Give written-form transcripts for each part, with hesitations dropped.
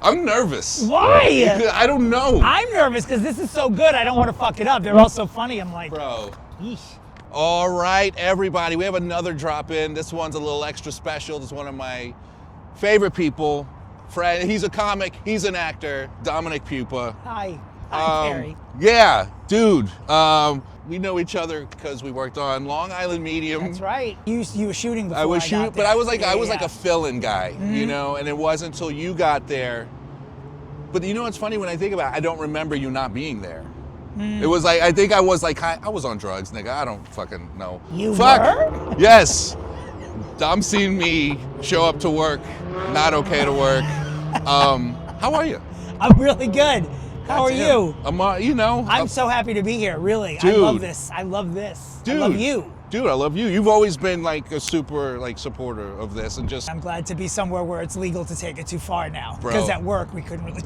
I'm nervous. Why? I don't know. I'm nervous because this is so good. I don't want to fuck it up. They're all so funny. I'm like, Bro. Yeesh. All right, everybody. We have another drop in. This one's a little extra special. This is one of my favorite people. Fred, he's a comic. He's an actor. Dominick Pupa. Hi. Hi, Terry. Yeah, dude. We know each other because we worked on Long Island Medium. That's right. You were shooting before I was shooting, got there. but I was like Yeah, like a fill-in guy, you know. And it wasn't until you got there. But you know what's funny when I think about it? I don't remember you not being there. It was like I think I was on drugs, nigga. I don't fucking know. You Fuck. were? Yes. Dom seen me show up to work, not okay to work. How are you? I'm really good. How are you? I'm, you know. I'm so happy to be here, really. Dude. I love this. I love this. Dude. I love you. Dude, I love you. You've always been like a super supporter of this and just. I'm glad to be somewhere where it's legal to take it too far now. Bro. Because at work, we couldn't really.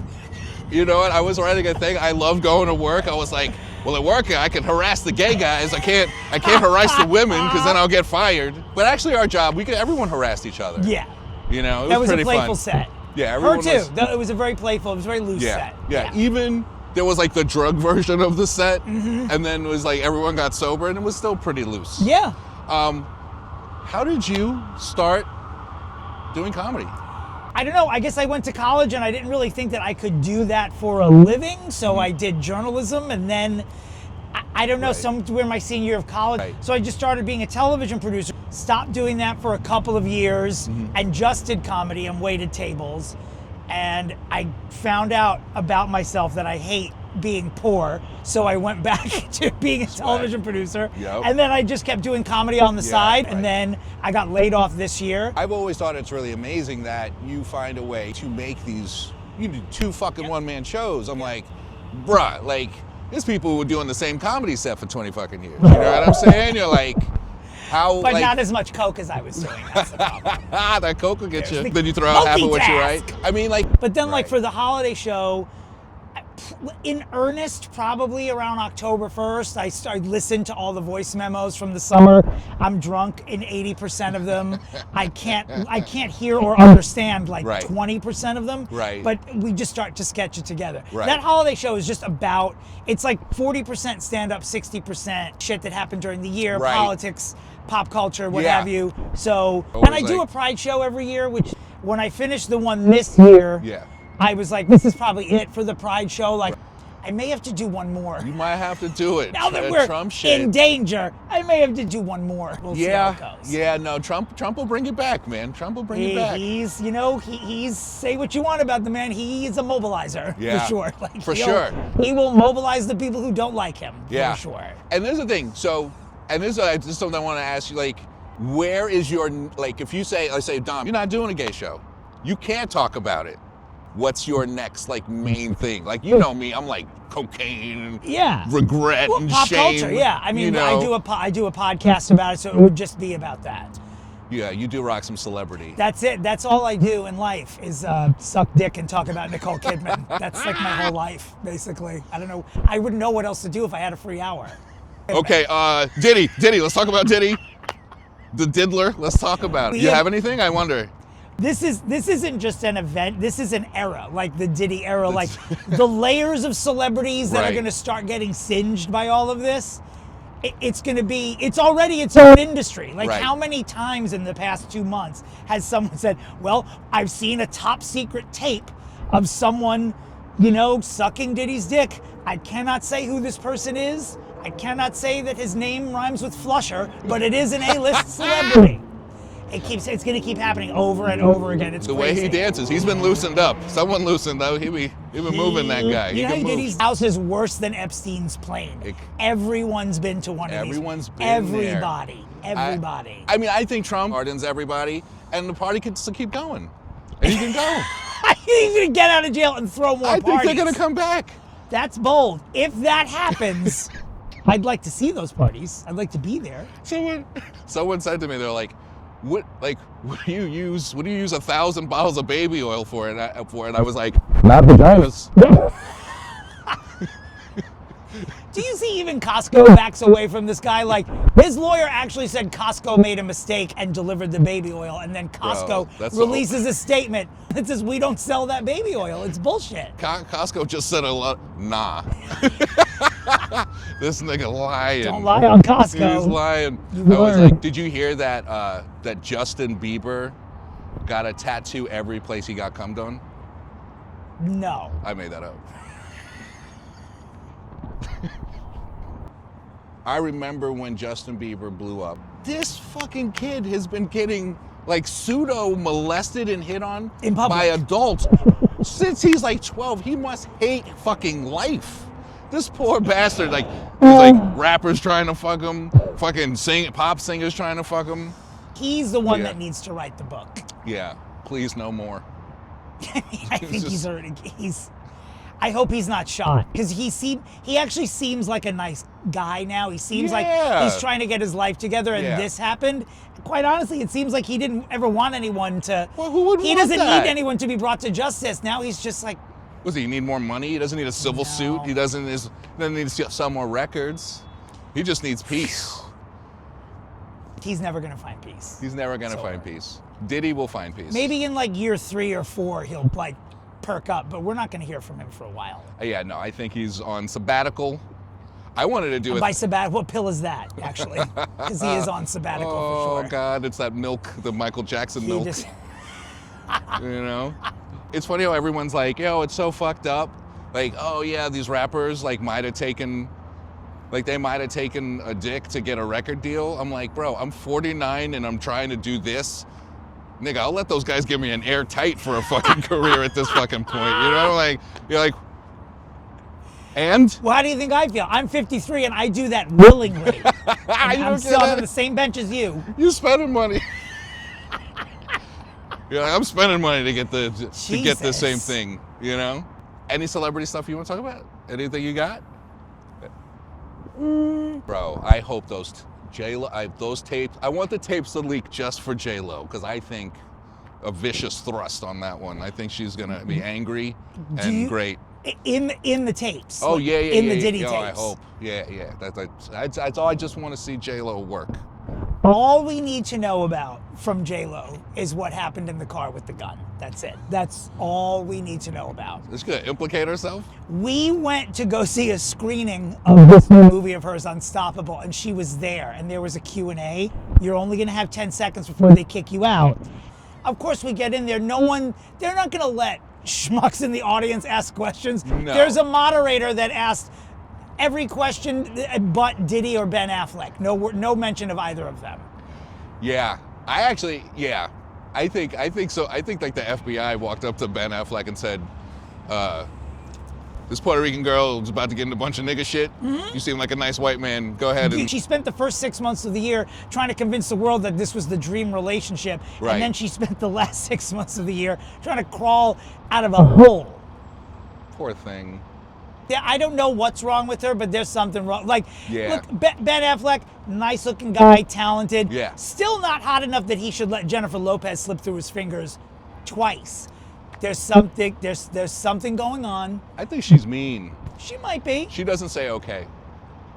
You know what? I was writing a thing. I love going to work. I was like, well, at work I can harass the gay guys. I can't harass the women because then I'll get fired. But actually, our job, everyone harassed each other. Yeah. You know, it That was was a pretty playful fun. set. Yeah, Her everyone too. was. It was a very playful, it was a very loose set. Yeah. Even there was like the drug version of the set, and then it was like everyone got sober, and it was still pretty loose. Yeah. How did you start doing comedy? I don't know. I guess I went to college and I didn't really think that I could do that for a living. So I did journalism, and then I don't know, somewhere in my senior year of college. Right. So I just started being a television producer. Stopped doing that for a couple of years and just did comedy and waited tables. And I found out about myself that I hate being poor. So I went back to being a television producer. Yep. And then I just kept doing comedy on the side. right. And then I got laid off this year. I've always thought it's really amazing that you find a way to make these, you do 2 fucking one-man shows. I'm like, bruh, like, there's people who were doing the same comedy set for 20 fucking years. You know what I'm saying? You're like, how, But like, not as much coke as I was doing. That's the problem. that coke will get you. the Then you throw out half of what you multitask. write. I mean, like. But then, like, Right. for the holiday show, in earnest, probably around October 1st, I listened to all the voice memos from the summer. I'm drunk in 80% of them. I can't hear or understand like Right. 20% of them. Right. But we just start to sketch it together. Right. That holiday show is just about, it's like 40% stand-up, 60% shit that happened during the year, Right. politics, pop culture, what Yeah. have you. So, Always and I do like- a Pride show every year, which when I finished the one this year, Yeah. I was like, this is probably it for the Pride show. Like, I may have to do one more. You might have to do it. Now that we're Trump shit. in danger, I may have to do one more. We'll see how it goes. Yeah, no, Trump will bring it back, man. Trump will bring it back. He's, you know, he's, say what you want about the man, he is a mobilizer, Yeah, for sure. Like, for sure. He will mobilize the people who don't like him, Yeah. for sure. And there's the thing, so, and this is something I want to ask you, like, where is your, like, if you say, let's say, Dom, you're not doing a gay show, you can't talk about it. What's your next, like, main thing? Like, you know me, I'm like cocaine and Yeah. regret Well, and pop shame. culture, yeah. I mean, you know? I do a podcast about it, so it would just be about that. Yeah, you do rock some celebrity. That's it. That's all I do in life is suck dick and talk about Nicole Kidman. That's like my whole life, basically. I don't know. I wouldn't know what else to do if I had a free hour. Okay, Diddy, let's talk about Diddy. The diddler, let's talk about it. You have anything? I wonder. This isn't just an event. This is an era, like the Diddy era. Like the layers of celebrities that are Right. going to start getting singed by all of this. It's going to be. It's already its own industry. Like Right. how many times in the past 2 months has someone said, "Well, I've seen a top secret tape of someone, you know, sucking Diddy's dick. I cannot say who this person is. I cannot say that his name rhymes with Flusher, but it is an A-list celebrity." It's gonna keep happening over and over again. It's The crazy. way he dances, he's been loosened up. Someone loosened up. He been moving that guy. You know, can move. Diddy's house is worse than Epstein's plane. Everyone's been to one of these. Everyone's been there. Everybody. I mean, I think Trump pardons everybody, and the party can still keep going. And he can go. He's gonna get out of jail and throw more I think parties. they're gonna come back. That's bold. If that happens, I'd like to see those parties. I'd like to be there. Someone said to me, they're like, what do you use 1,000 bottles of baby oil for? And I was like, not vaginas. Do you see even Costco backs away from this guy? Like, his lawyer actually said Costco made a mistake and delivered the baby oil, and then Costco that's releases a statement that says we don't sell that baby oil. It's bullshit. Costco just said a lot. Nah. This nigga lying. Don't lie on Costco. He's lying. You I was learn. like, did you hear that that Justin Bieber got a tattoo every place he got cum done? No. I made that up. I remember when Justin Bieber blew up. This fucking kid has been getting like pseudo molested and hit on In public. by adults since he's like 12. He must hate fucking life. This poor bastard, like, there's like rappers trying to fuck him, fucking pop singers trying to fuck him. He's the one Yeah. that needs to write the book. Yeah, please no more. I think just- he's already. I hope he's not shot because he actually seems like a nice guy now. He seems like Yeah. he's trying to get his life together, and Yeah. this happened. Quite honestly, it seems like he didn't ever want anyone to. Well, who would He want doesn't that? need anyone to be brought to justice. Now he's just like, Does he need more money? He doesn't need a civil suit. He doesn't need to sell more records. He just needs peace. he's never gonna find peace. He's never gonna So- find peace. Diddy will find peace. Maybe in like year 3 or 4 he'll like perk up, but we're not gonna hear from him for a while. Yeah, no, I think he's on sabbatical. I wanted to do And it. by sabbatical, what pill is that actually? Because he is on sabbatical Oh for sure. God, it's that milk, the Michael Jackson He milk. just- You know, it's funny how everyone's like, "Yo, it's so fucked up." Like, oh yeah, these rappers like might have taken a dick to get a record deal. I'm like, bro, I'm 49 and I'm trying to do this. Nigga, I'll let those guys give me an airtight for a fucking career at this fucking point. You know, like you're like, and Well, how do you think I feel? I'm 53 and I do that willingly. You I'm don't still get on it? the same bench as you. You spending money. You're like, I'm spending money to get the same Jesus. thing, you know? Any celebrity stuff you want to talk about? Anything you got? Bro, I hope those those tapes, I want the tapes to leak just for J-Lo, because I think a vicious thrust on that one. I think she's gonna be angry and you- great. In the tapes. Oh like, yeah, yeah, in yeah. the Diddy yeah. tapes. Oh, I hope. Yeah. That's all. I just want to see J-Lo work. All we need to know about from J-Lo is what happened in the car with the gun. That's it. That's all we need to know about. Is she gonna implicate herself? We went to go see a screening of this new movie of hers, Unstoppable, and she was there, and there was a Q&A. You're only gonna have 10 seconds before they kick you out. Of course, we get in there. They're not gonna let schmucks in the audience ask questions. No. There's a moderator that asked every question but Diddy or Ben Affleck. No mention of either of them. Yeah, I think so. I think like the FBI walked up to Ben Affleck and said, this Puerto Rican girl is about to get into a bunch of nigga shit. You seem like a nice white man. Go ahead and She spent the first 6 months of the year trying to convince the world that this was the dream relationship. Right. And then she spent the last 6 months of the year trying to crawl out of a hole. poor thing. Yeah, I don't know what's wrong with her, but there's something wrong. Like, Yeah. look, Ben Affleck, nice looking guy, talented. Yeah. Still not hot enough that he should let Jennifer Lopez slip through his fingers twice. There's something going on. I think she's mean. She might be. She doesn't say okay.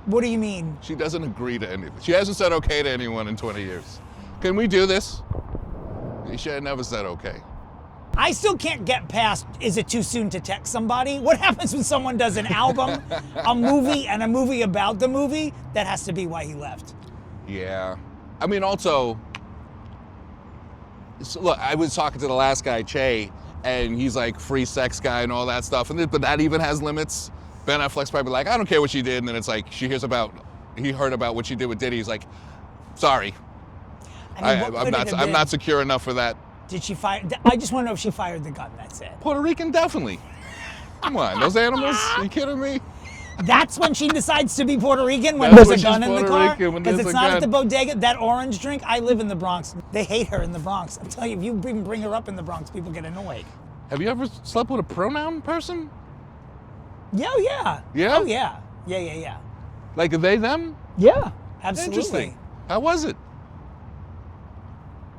What do you mean? She doesn't agree to anything. She hasn't said okay to anyone in 20 years. Can we do this? She had never said okay. I still can't get past, is it too soon to text somebody? What happens when someone does an album, a movie, and a movie about the movie? That has to be why he left. Yeah. I mean, also, so look, I was talking to the last guy, Che, and he's like free sex guy and all that stuff. But that even has limits. Ben Affleck's probably like, I don't care what she did. And then it's like, he heard about what she did with Diddy. He's like, sorry. I mean, what could it have I'm been? not secure enough for that. Did she fire? I just want to know if she fired the gun. That's it. Puerto Rican, definitely. Come on, those animals? Are you kidding me? That's when she decides to be Puerto Rican, when That's there's when a gun she's in the Puerto car? Rican, when Because there's it's a not at the gun. bodega. That orange drink, I live in the Bronx. They hate her in the Bronx. I'm telling you, if you even bring her up in the Bronx, people get annoyed. Have you ever slept with a pronoun person? Yeah, oh, yeah. Yeah? Oh, yeah. Yeah. Like, are they, them? Yeah, absolutely. Interesting. How was it?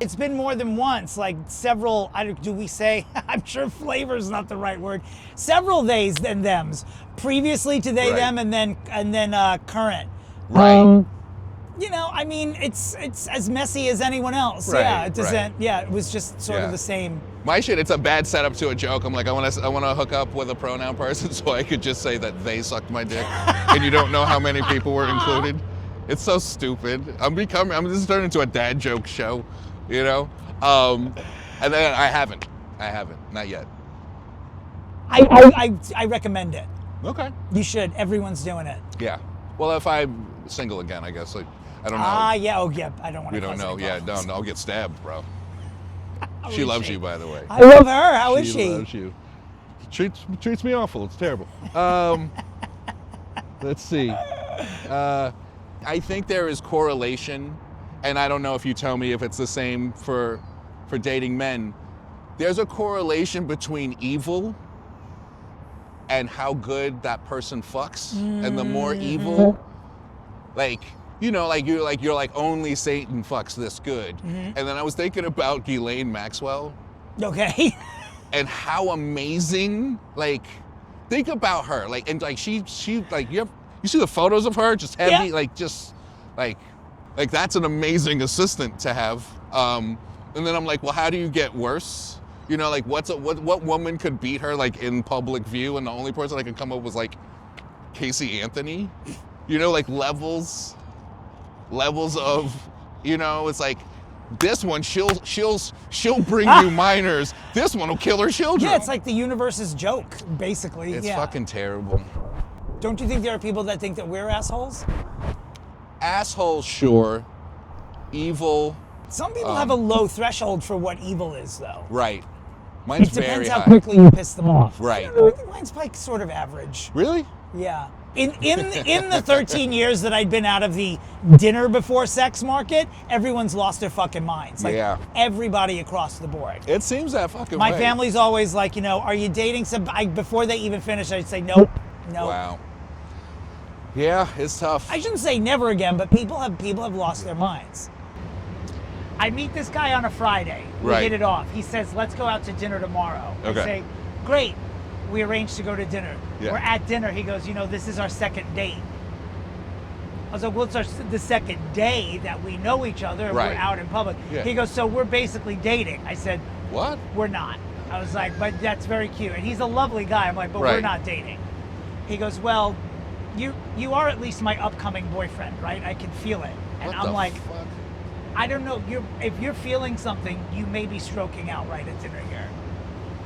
It's been more than once, like several, do we say, I'm sure flavor's not the right word, several theys and thems, previously to they, Right. them, and then current. Right. You know, I mean, it's as messy as anyone else. Right, Yeah, it doesn't, right. yeah, it was just sort Yeah. of the same. My shit, it's a bad setup to a joke. I'm like, I want to hook up with a pronoun person so I could just say that they sucked my dick, and you don't know how many people were included. It's so stupid. This is turning into a dad joke show, you know. And then I haven't, not yet. I recommend it. Okay. You should. Everyone's doing it. Yeah. Well, if I'm single again, I guess. Like, I don't know. Yeah. Oh, yeah. I don't want to. We don't know. Yeah. No. I'll get stabbed, bro. She loves you, by the way. I love her. How is she? She loves you. Treats me awful. It's terrible. Let's see. I think there is correlation, and I don't know if you tell me if it's the same for dating men. There's a correlation between evil and how good that person fucks, and the more evil, like, you know, like you're like only Satan fucks this good. And then I was thinking about Ghislaine Maxwell. Okay. And how amazing, like, think about her, like, and like she like you see the photos of her, just heavy, Yeah. like just like that's an amazing assistant to have. And then I'm like, well, how do you get worse? You know, like what woman could beat her like in public view? And the only person I could come up was like Casey Anthony. You know, like levels of, you know, it's like this one she'll bring you minors. This one will kill her children. Yeah, it's like the universe's joke, basically. It's yeah. fucking terrible. Don't you think there are people that think that we're assholes? Assholes, sure. Evil, Some people have a low threshold for what evil is, though. right. Mine's It very depends high. how quickly you piss them off. Right. I don't know, I think mine's like sort of average. Really? Yeah. In the 13 years that I'd been out of the dinner before sex market, everyone's lost their fucking minds. Like Yeah. everybody across the board. It seems that fucking My way. family's always like, you know, are you dating some? Before they even finish, I'd say nope, no. Wow. Yeah, it's tough. I shouldn't say never again, but people have lost their minds. I meet this guy on a Friday. We Right. hit it off. He says, let's go out to dinner tomorrow. Okay. I say, great. We arranged to go to dinner. Yeah. We're at dinner. He goes, you know, this is our second date. I was like, well, it's the second day that we know each other and Right. we're out in public. Yeah. He goes, so we're basically dating. I said, What? we're not. I was like, but that's very cute. And he's a lovely guy. I'm like, but we're Right. not dating. He goes, well, you are at least my upcoming boyfriend, right? I can feel it. And What I'm the like, fuck? I don't know. If you're feeling something, you may be stroking out right at dinner here.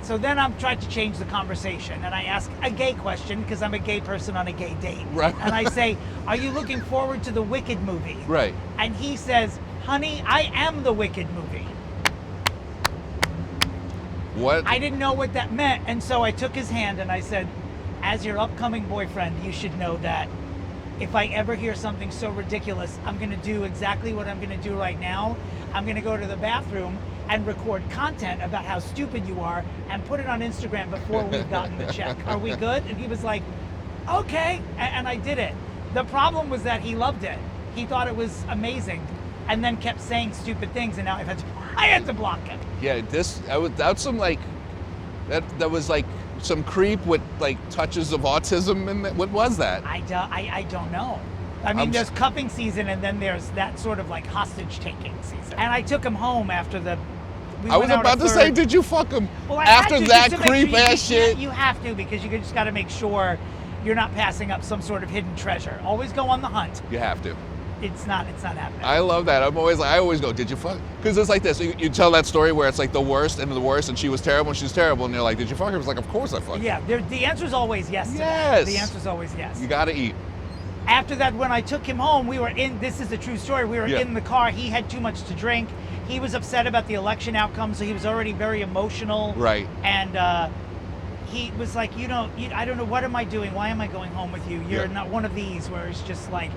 So then I'm trying to change the conversation, and I ask a gay question because I'm a gay person on a gay date. Right. And I say, "Are you looking forward to the Wicked movie?" Right. And he says, "Honey, I am the Wicked movie." What? I didn't know what that meant, and so I took his hand and I said, "As your upcoming boyfriend, you should know that if I ever hear something so ridiculous, I'm going to do exactly what I'm going to do right now. I'm going to go to the bathroom and record content about how stupid you are and put it on Instagram before we've gotten the check. Are we good?" And he was like, "Okay." And I did it. The problem was that he loved it. He thought it was amazing and then kept saying stupid things, and now I had to block him. Yeah, that's some like that was like some creep with like touches of autism in that. What was that? I don't know. I mean, there's cuffing season, and then there's that sort of like hostage taking season. And I took him home after I was about to say, did you fuck him Well, I had after to, that just to make creep sure ass shit? You have to, because you just got to make sure you're not passing up some sort of hidden treasure. Always go on the hunt. You have to. It's not happening. I love that. I always go, did you fuck? Because it's like this. You tell that story where it's like the worst, and she was terrible, and she's terrible, and they're like, did you fuck her? It's like, of course I fucked her. Yeah, the answer is always yes. To Yes. that. The answer is always yes. You gotta eat. After that, when I took him home, this is a true story, we were Yeah. in the car. He had too much to drink. He was upset about the election outcome, so he was already very emotional. Right. And he was like, I don't know, what am I doing? Why am I going home with you? You're Yeah. not one of these where it's just like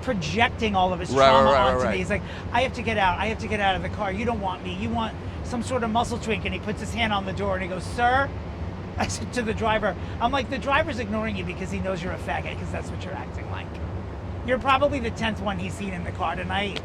projecting all of his Right, trauma right, onto right. me. He's like, I have to get out. I have to get out of the car. You don't want me. You want some sort of muscle twink. And he puts his hand on the door and he goes, "Sir," I said to the driver, I'm like, the driver's ignoring you because he knows you're a faggot, because that's what you're acting like. You're probably the 10th one he's seen in the car tonight.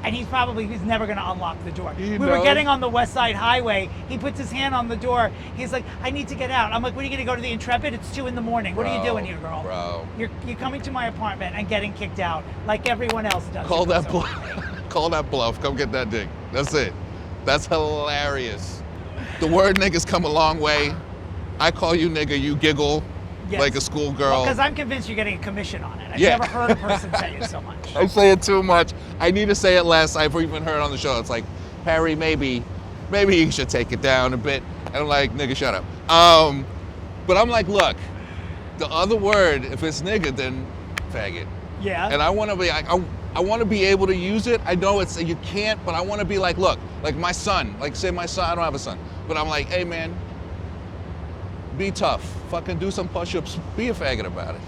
And he's never going to unlock the door. He We were knows. getting on the West Side Highway. He puts his hand on the door. He's like, I need to get out. I'm like, what are you going to go to the Intrepid? It's 2 a.m. What are you doing here, girl? Bro. You're coming to my apartment and getting kicked out like everyone else does. Call It that goes bluff. over. Call that bluff. Come get that dick. That's it. That's hilarious. The word nigga's come a long way. I call you nigga, you giggle Yes. like a schoolgirl. Because I'm convinced you're getting a commission on it. I've Yeah. never heard a person say it so much. I say it too much. I need to say it less. I've even heard on the show. It's like, Harry, maybe you should take it down a bit. And I'm like, nigga, shut up. But I'm like, look, the other word, if it's nigga, then faggot. Yeah. And I want to be, I want to be able to use it. I know you can't, but I want to be like, look, like my son, like say my son, I don't have a son, but I'm like, hey man, be tough. Fucking do some push-ups. Be a faggot about it.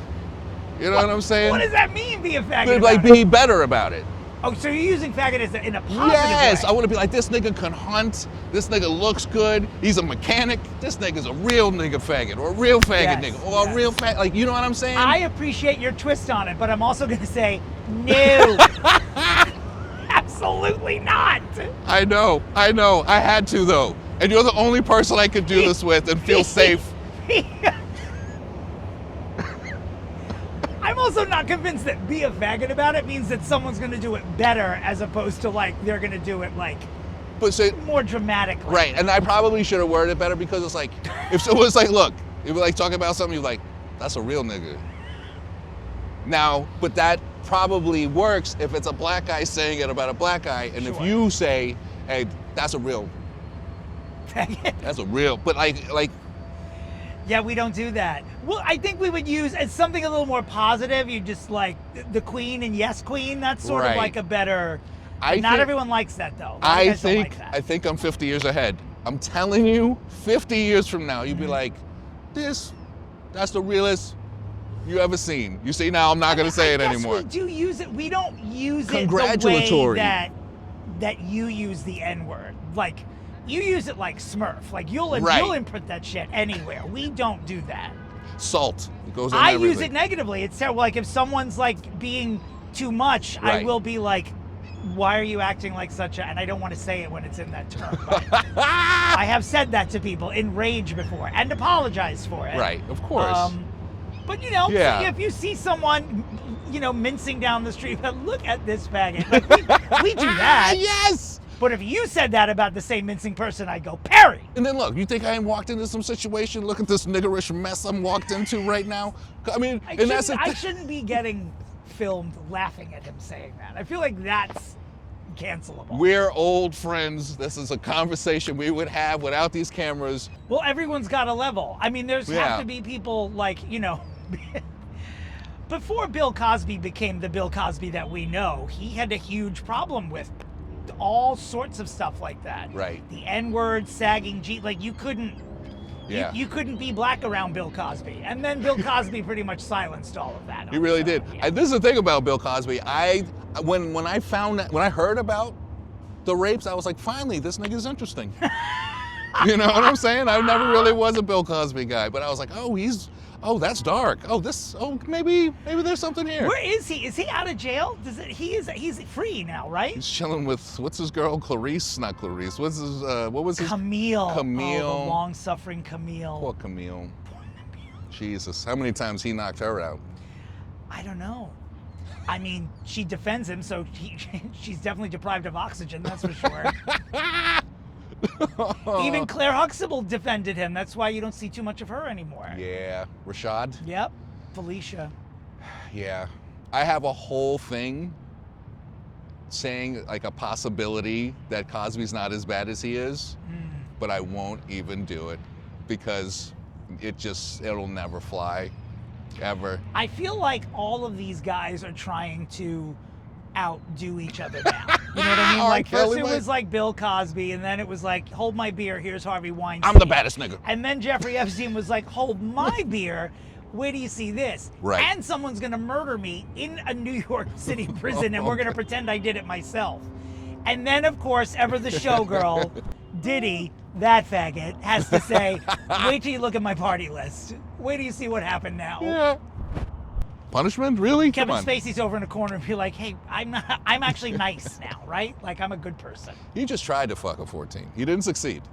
You know what I'm saying? What does that mean, be a faggot? But, about like, it? be better about it. Oh, so you're using faggot as in a positive Yes, way. I want to be like, this nigga can hunt. This nigga looks good. He's a mechanic. This nigga's a real nigga faggot, or a real faggot Yes, nigga, or a real faggot. Like, you know what I'm saying? I appreciate your twist on it, but I'm also going to say, no. Absolutely not. I know. I had to though, and you're the only person I could do this with and feel safe. I'm also not convinced that be a faggot about it means that someone's going to do it better as opposed to like they're going to do it like But say, more dramatically. right, and I probably should have worded it better because it's like, if someone's like, look, if we're like talking about something, you're like, that's a real nigga. Now, but that probably works if it's a black guy saying it about a black guy, and if Sure. you say, hey, that's a real, Faggot. but like, Yeah, we don't do that. Well, I think we would use as something a little more positive. You just like the queen and yes queen. That's sort of Right. like a better. I Not think- everyone likes that though. A lot of I guys don't think, like that. I think I'm 50 years ahead. I'm telling you, 50 years from now, you'd be like, that's the realest you ever seen. You see, now I'm not gonna say it Yes, anymore. we do use it. We don't use it the Congratulatory. way that you use the N-word. Like you use it like Smurf. Like you'll Right. input that shit anywhere. We don't do that. Salt, it goes on I everything. use it negatively. It's terrible. Like if someone's like being too much, I Right. will be like, why are you acting like such a, and I don't want to say it when it's in that term. But I have said that to people in rage before and apologized for it. Right, of course. But you know, Yeah. if you see someone, you know, mincing down the street, look at this faggot. Like we do that. Yes! But if you said that about the same mincing person, I go, Perry. And then look, you think I ain't walked into some situation? Look at this niggerish mess I'm walked into right now. I mean, I and that's the shouldn't, I thing. shouldn't be getting filmed laughing at him saying that. I feel like that's cancelable. We're old friends. This is a conversation we would have without these cameras. Well, everyone's got a level. I mean, there's Yeah. have to be people like, you know, before Bill Cosby became the Bill Cosby that we know, he had a huge problem with all sorts of stuff like that. Right. The N-word, sagging like you couldn't Yeah. you couldn't be black around Bill Cosby. And then Bill Cosby pretty much silenced all of that. He really did. Yeah. And this is the thing about Bill Cosby. When I heard about the rapes, I was like, finally, this nigga's interesting. You know what I'm saying? I never really was a Bill Cosby guy, but I was like, that's dark. Maybe there's something here. Where is he? Is he out of jail? He's free now, right? He's chilling with, what's his girl? Clarice? Not Clarice. What was his? Camille. Camille. Oh, the long-suffering Camille. Poor Camille. Jesus, how many times he knocked her out? I don't know. I mean, she defends him, so she's definitely deprived of oxygen, that's for sure. Even Claire Huxtable defended him. That's why you don't see too much of her anymore. Yeah, Rashad? Yep. Felicia. Yeah. I have a whole thing saying like a possibility that Cosby's not as bad as he is, but I won't even do it because it'll never fly, ever. I feel like all of these guys are trying to outdo each other now. You know what I mean? R. Like first Kelly, it like- was like Bill Cosby, and then it was like, hold my beer, here's Harvey Weinstein. I'm the baddest nigga. And then Jeffrey Epstein was like, hold my beer, where do you see this? Right. And someone's gonna murder me in a New York City prison, and we're gonna pretend I did it myself. And then, of course, ever the showgirl, Diddy, that faggot, has to say, wait till you look at my party list. Wait till you see what happened now. Yeah. Punishment? Really? Kevin Come on. Spacey's over in a corner and be like, hey, I'm actually nice now, right? Like, I'm a good person. He just tried to fuck a 14. He didn't succeed.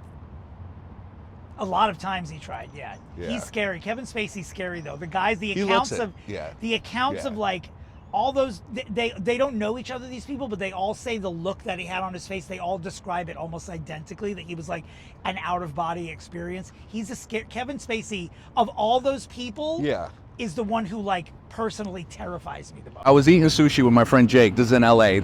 A lot of times he tried, yeah. Yeah. He's scary. Kevin Spacey's scary though. The guys, the He accounts looks it. of Yeah. the accounts Yeah. of like all those they don't know each other, these people, but they all say the look that he had on his face, they all describe it almost identically, that he was like an out of body experience. He's a Kevin Spacey of all those people. Yeah. Is the one who like personally terrifies me the most. I was eating sushi with my friend Jake. This is in LA.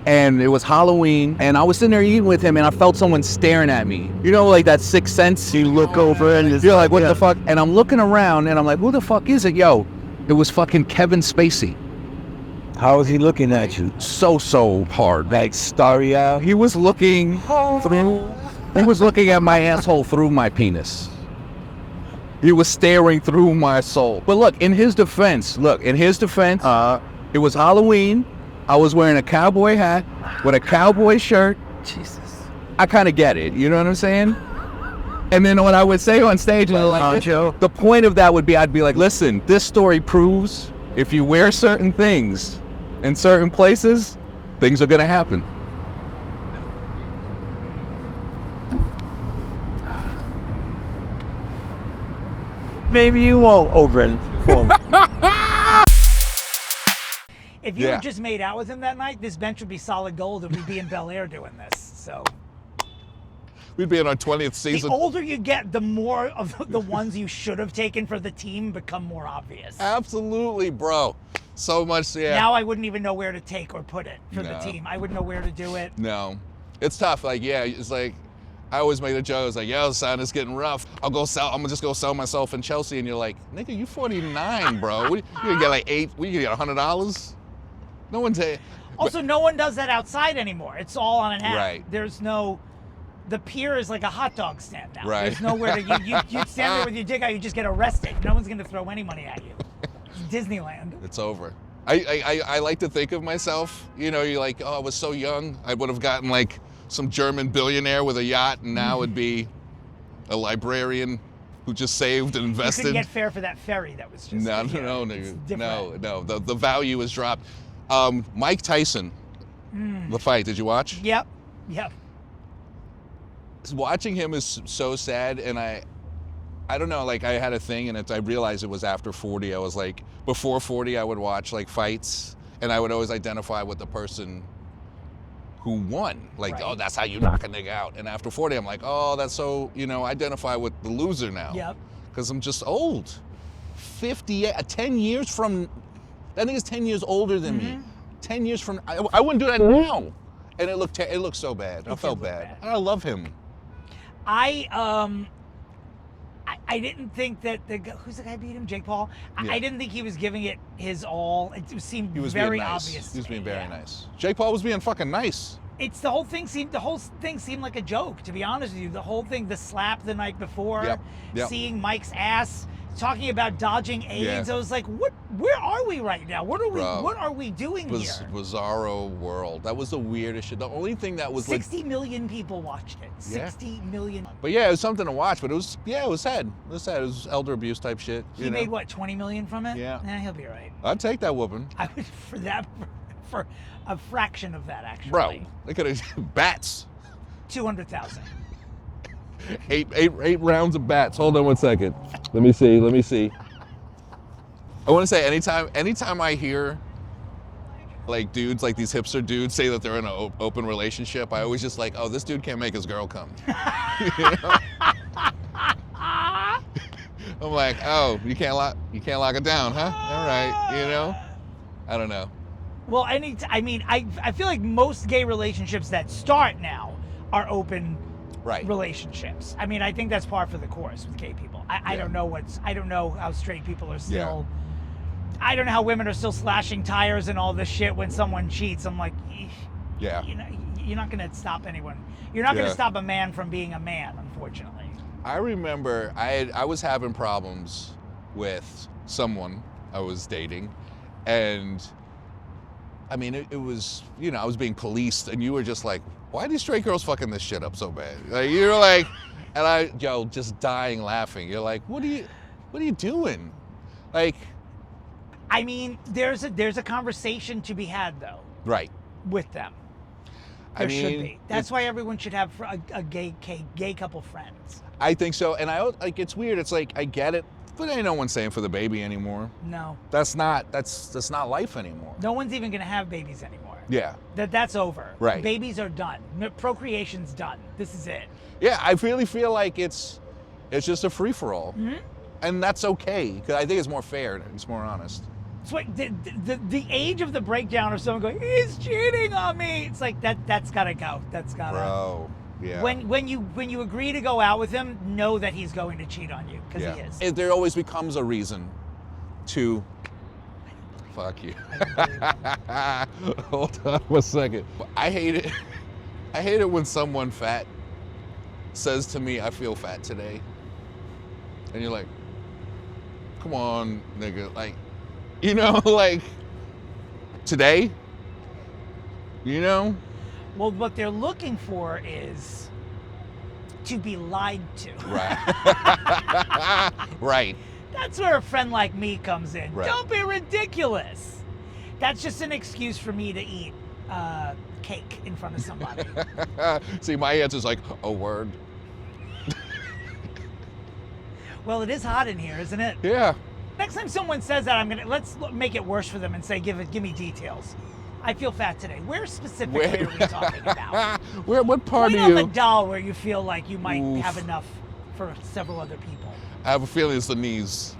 And it was Halloween. And I was sitting there eating with him and I felt someone staring at me. You know, like that sixth sense? You look over and you're like, what the fuck? And I'm looking around and I'm like, who the fuck is it? Yo, it was fucking Kevin Spacey. How was he looking at you? So hard. Like starry eyed? He was looking through, he was looking at my asshole through my penis. He was staring through my soul. But look, in his defense, it was Halloween. I was wearing a cowboy hat with a cowboy shirt. Jesus. I kind of get it. You know what I'm saying? And then when I would say on stage, the point of that would be, I'd be like, listen, this story proves if you wear certain things in certain places, things are going to happen. Maybe you won't open for me. If you Yeah. had just made out with him that night, this bench would be solid gold and we'd be in Bel Air doing this. So We'd be in our 20th the season. older you get, the more of the ones you should have taken for the team become more obvious. Absolutely, bro. So much, yeah. Now I wouldn't even know where to take or put it for the No. team. I wouldn't know where to do it. No. It's tough. Like, yeah, it's like, I always made a joke. It's like, yo, son, it's getting rough. I'm gonna just go sell myself in Chelsea. And you're like, nigga, you 49, bro. You gonna get like you gonna get $100? No one's Also, no one does that outside anymore. It's all on an app. Right. There's no. The pier is like a hot dog stand now. Right. There's nowhere to you stand there with your dick out, you just get arrested. No one's gonna throw any money at you. It's Disneyland. It's over. I like to think of myself, you know, you're like, oh, I was so young. I would have gotten like some German billionaire with a yacht, and now it'd be a librarian who just saved and You invested. couldn't get fare for that ferry that was just. No, here. no, It's no, different. no. The value has dropped. Mike Tyson, the fight. Did you watch? Yep. Watching him is so sad, and I don't know. Like, I had a thing, and I realized it was after 40. I was like, before 40, I would watch like fights, and I would always identify with the person who won. Like, Right. oh, that's how you knock a nigga out. And after 40, I'm like, oh, that's so, you know, identify with the loser now. Yep. Because I'm just old. 58, 10 years from, that nigga's 10 years older than me. 10 years from, I wouldn't do that now. And it looked so bad. I did felt look bad. bad. I love him. I didn't think that who's the guy beat him? Jake Paul. Yeah. I didn't think he was giving it his all. It seemed He was very being nice. obvious. He was to being me, very yeah. nice. Jake Paul was being fucking nice. It's the whole thing seemed like a joke, to be honest with you. The whole thing, the slap the night before, Yep. seeing Mike's ass, talking about dodging AIDS. Yeah. I was like, where are we right now? What Bro, are we doing here? Bizarro world. That was the weirdest shit. The only thing that was 60 million people watched it. Yeah. 60 million. but yeah, it was something to watch. But it was sad. It was sad. It was elder abuse type shit. He you know? made what, 20 million from it? Yeah. Nah, he'll be right. I'd take that whooping, I would for a fraction of that actually. bro. They could have bats. 200,000. Eight rounds of bats. Hold on one second. Let me see. I want to say anytime I hear like dudes, like these hipster dudes, say that they're in an open relationship, I always just like, oh, this dude can't make his girl come. You know? I'm like, oh, you can't lock it down, huh? All right, you know. I don't know. Well, I feel like most gay relationships that start now are open Right. relationships. I mean, I think that's par for the course with gay people. I don't know how straight people are still. I don't know how women are still slashing tires and all this shit when someone cheats. I'm like, Yeah. you know, you're not going to stop anyone. You're not going Yeah. to stop a man from being a man, unfortunately. I remember I was having problems with someone I was dating, and I mean, it was, you know, I was being policed, and you were just like, why are these straight girls fucking this shit up so bad? Like, you're like, and just dying laughing. You're like, what are you doing? Like, I mean, there's a conversation to be had though Right. with them. I There should mean, be. That's why everyone should have a gay couple friends. I think so. And like, it's weird. It's like, I get it, but ain't no one saying for the baby anymore. No, That's not life anymore. no one's even gonna have babies anymore. Yeah. That's over. Right. Babies are done. Procreation's done. This is it. Yeah, I really feel like it's just a free-for-all. Mm-hmm. And that's okay, because I think it's more fair. It's more honest. It's like the age of the breakdown of someone going, he's cheating on me. It's like that's gotta go. That's gotta. Bro, yeah. When you agree to go out with him, know that he's going to cheat on you because he is. There always becomes a reason to fuck you. Hold on 1 second. I hate it. I hate it when someone fat says to me, I feel fat today. And you're like, come on, nigga. Like, you know, like, today? You know? Well, what they're looking for is to be lied to. Right. Right. That's where a friend like me comes in. Right. Don't be ridiculous. That's just an excuse for me to eat cake in front of somebody. See, my answer's like, a word. Well, it is hot in here, isn't it? Yeah. Next time someone says that, let's make it worse for them and say, give me details. I feel fat today. Where specifically are we talking about? What part Point of on you? the doll where you feel like you might Oof. have enough for several other people. I have a feeling it's the knees.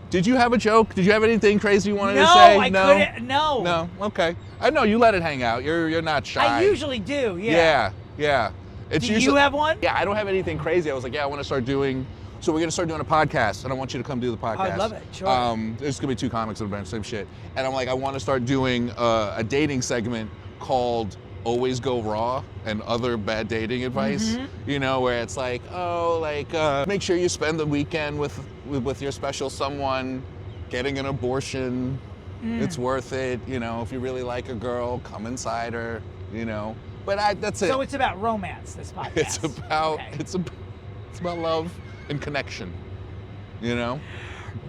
Did you have a joke? Did you have anything crazy you wanted to say? I couldn't. No. No. Okay. I know you let it hang out. You're not shy. I usually do. Yeah. Yeah. It's Do usually, you have one? Yeah, I don't have anything crazy. I was like, yeah, I want to start doing. So we're gonna start doing a podcast, and I want you to come do the podcast. I love it. Sure. There's gonna be 2 comics that are doing the same shit, and I'm like, I want to start doing a dating segment called "Always Go Raw" and other bad dating advice. Mm-hmm. You know, where it's like, make sure you spend the weekend with your special someone, getting an abortion. It's worth it. You know, if you really like a girl, come inside her. You know, but that's it. So it's about romance, this podcast. It's about love and connection. You know.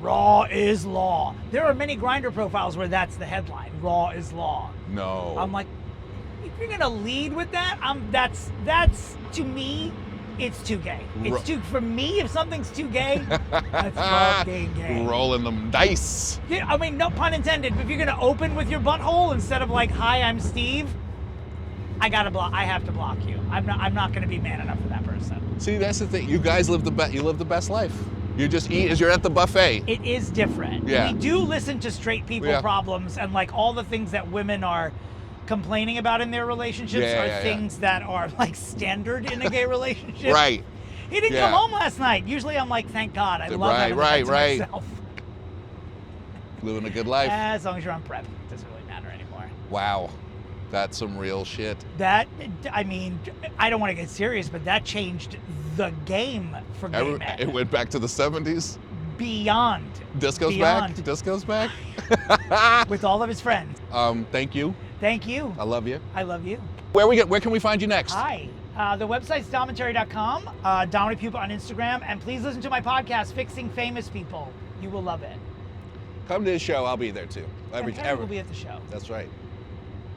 Raw is law. There are many Grindr profiles where that's the headline. Raw is law. No. I'm like, if you're gonna lead with that, that's to me, it's too gay. It's too for me. If something's too gay, that's fucking gay. Rolling them dice. Yeah, I mean, no pun intended. But if you're gonna open with your butthole instead of like, "Hi, I'm Steve," I have to block you. I'm not gonna be man enough for that person. See, that's the thing. You guys live the best life. You just eat as you're at the buffet. It is different. Yeah. We do listen to straight people problems and like all the things that women are complaining about in their relationships are things that are like standard in a gay relationship. Right. He didn't come home last night. Usually I'm like, thank God. I love having the bed to myself. Living a good life. As long as you're on PrEP, it doesn't really matter anymore. Wow. That's some real shit. That, I mean, I don't want to get serious, but that changed the game for gay men. It went back to the 70s. Beyond. Disco's back. Disco's back. With all of his friends. Thank you. Thank you. I love you. I love you. Where can we find you next? Hi. The website's domentary.com, Dominick Pupa on Instagram, and please listen to my podcast, Fixing Famous People. You will love it. Come to the show. I'll be there too. Every will be at the show. That's right.